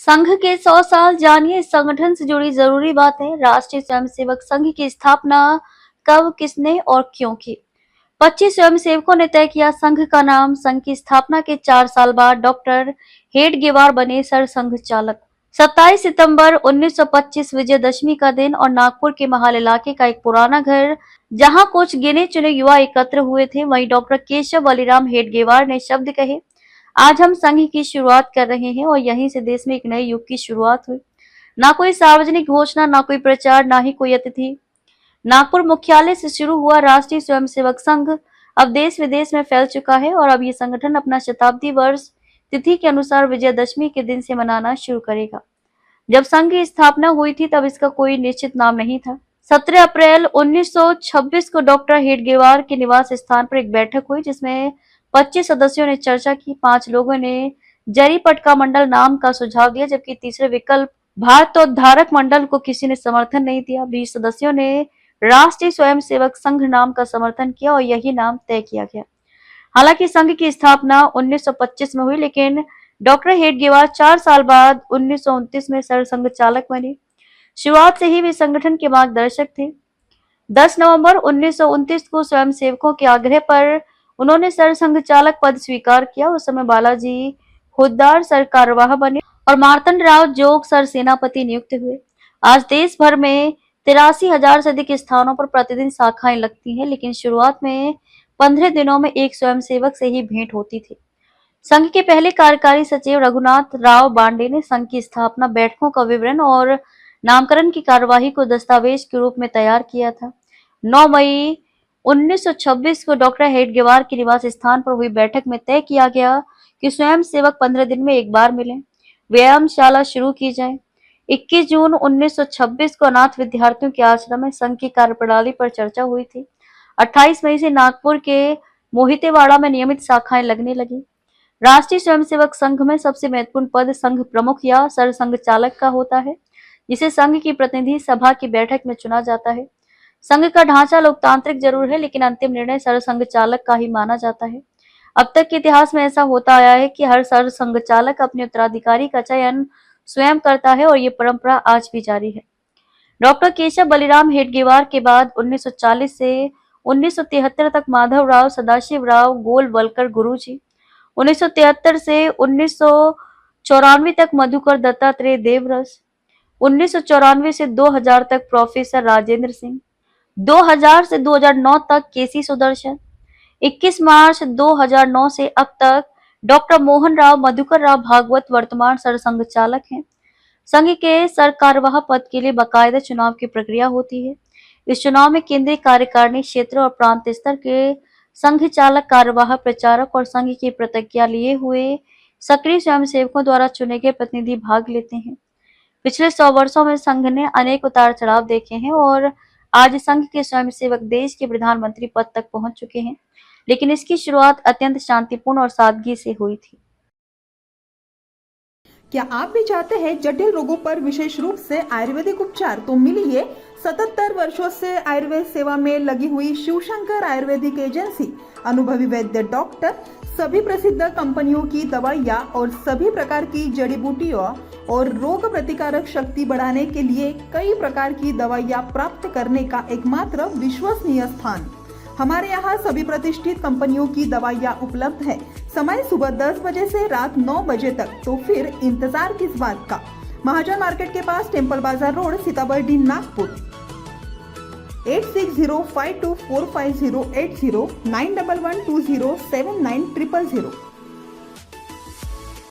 संघ के 100 साल जानिए इस संगठन से जुड़ी जरूरी बातें। राष्ट्रीय स्वयंसेवक संघ की स्थापना कब, किसने और क्यों की? 25 स्वयंसेवकों ने तय किया संघ का नाम। संघ की स्थापना के 4 साल बाद डॉक्टर हेडगेवार बने सरसंघ चालक। 27 सितंबर 1925 विजयदशमी का दिन और नागपुर के महाल इलाके का एक पुराना घर जहां कुछ गिने चुने युवा एकत्र हुए थे, वहीं डॉक्टर केशव बलिराम हेडगेवार ने शब्द कहे, आज हम संघ की शुरुआत कर रहे हैं और यहीं से देश में एक नए युग की शुरुआत हुई। ना कोई सार्वजनिक घोषणा, ना कोई प्रचार, ना ही कोई अतिथि। नागपुर मुख्यालय से शुरू हुआ राष्ट्रीय स्वयंसेवक संघ अब देश विदेश में फैल चुका है और अब ये संगठन अपना शताब्दी वर्ष तिथि के अनुसार विजयदशमी के दिन से मनाना शुरू करेगा। जब संघ की स्थापना हुई थी तब इसका कोई निश्चित नाम नहीं था। 17 अप्रैल 1926 को डॉक्टर हेडगेवार के निवास स्थान पर एक बैठक हुई जिसमें 25 सदस्यों ने चर्चा की। 5 लोगों ने जरीपटका मंडल नाम का सुझाव दिया, जबकि तीसरे विकल्प भारतोद्धारक मंडल को किसी ने समर्थन नहीं दिया। 20 सदस्यों ने राष्ट्रीय स्वयंसेवक संघ नाम का समर्थन किया और यही नाम तय किया गया। हालांकि संघ की स्थापना 1925 में हुई, लेकिन डॉक्टर हेडगेवार 4 साल बाद 1929 में सरसंघ चालक बने। शुरुआत से ही वे संगठन के मार्गदर्शक थे। 10 नवंबर 1929 को स्वयंसेवकों के आग्रह पर उन्होंने सरसंघ चालक पद स्वीकार किया। उस समय बालाजी हुद्दार सर कार्यवाह बने और मार्तंड राव जोग सर सेनापति नियुक्त हुए। आज देश भर में 83,000 से अधिक स्थानों पर प्रतिदिन शाखाएं लगती हैं, लेकिन शुरुआत में 15 दिनों में एक स्वयंसेवक से ही भेंट होती थी। संघ के पहले कार्यकारी सचिव रघुनाथ राव बांडे ने संघ की स्थापना, बैठकों का विवरण और नामकरण की कार्यवाही को दस्तावेज के रूप में तैयार किया था। 9 मई 1926 को डॉक्टर हेडगेवार के निवास स्थान पर हुई बैठक में तय किया गया कि स्वयंसेवक 15 दिन में एक बार मिलें, व्यायामशाला शुरू की जाए। 21 जून 1926 को अनाथ विद्यार्थियों के आश्रम में संघ की कार्यप्रणाली पर चर्चा हुई थी। 28 मई से नागपुर के मोहितेवाड़ा में नियमित शाखाएं लगने लगी। राष्ट्रीय स्वयंसेवक संघ में सबसे महत्वपूर्ण पद संघ प्रमुख या सरसंघ चालक का होता है, जिसे संघ की प्रतिनिधि सभा की बैठक में चुना जाता है। संघ का ढांचा लोकतांत्रिक जरूर है, लेकिन अंतिम निर्णय सरसंघ चालक का ही माना जाता है। अब तक के इतिहास में ऐसा होता आया है कि हर सरसंघ चालक अपने उत्तराधिकारी का चयन स्वयं करता है और ये परंपरा आज भी जारी है। डॉक्टर केशव बलिराम हेडगेवार के बाद 1940 से 1973 तक माधवराव सदाशिवराव गोलवलकर गुरुजी, 1973 से 1994 तक मधुकर दत्तात्रेय देवरस, 1994 से 2000 तक प्रोफेसर राजेंद्र सिंह, 2000 से 2009 तक केसी सुदर्शन, 21 मार्च 2009 से अब तक डॉक्टर मोहन राव मधुकर राव भागवत वर्तमान सरसंघ चालक हैं। संघ के सरकार्यवाह पद के लिए बाकायदा चुनाव की प्रक्रिया होती है। इस चुनाव में केंद्रीय कार्यकारिणी, क्षेत्र और प्रांत स्तर के संघ चालक, कार्यवाह, प्रचारक और संघ की प्रतिज्ञा लिए हुए सक्रिय स्वयंसेवकों द्वारा चुने गए प्रतिनिधि भाग लेते हैं। पिछले 100 वर्षों में संघ ने अनेक उतार चढ़ाव देखे हैं और आज संघ के स्वयंसेवक देश के प्रधानमंत्री पद तक पहुंच चुके हैं, लेकिन इसकी शुरुआत अत्यंत शांतिपूर्ण और सादगी से हुई थी। क्या आप भी चाहते हैं जटिल रोगों पर विशेष रूप से आयुर्वेदिक उपचार? तो मिलिए 77 वर्षों से आयुर्वेद सेवा में लगी हुई शिवशंकर आयुर्वेदिक एजेंसी। अनुभवी वैद्य डॉक्टर सभी प्रसिद्ध कंपनियों की दवाइयाँ और सभी प्रकार की जड़ी बूटियों और रोग प्रतिकारक शक्ति बढ़ाने के लिए कई प्रकार की दवाइयाँ प्राप्त करने का एकमात्र विश्वसनीय स्थान। हमारे यहाँ सभी प्रतिष्ठित कंपनियों की दवाइयाँ उपलब्ध है। समय सुबह 10 बजे से रात 9 बजे तक, तो फिर इंतजार किस बात का। महाजन मार्केट के पास, टेम्पल बाजार रोड, सीताबर्डी, नागपुर। 8605245080 9112079000।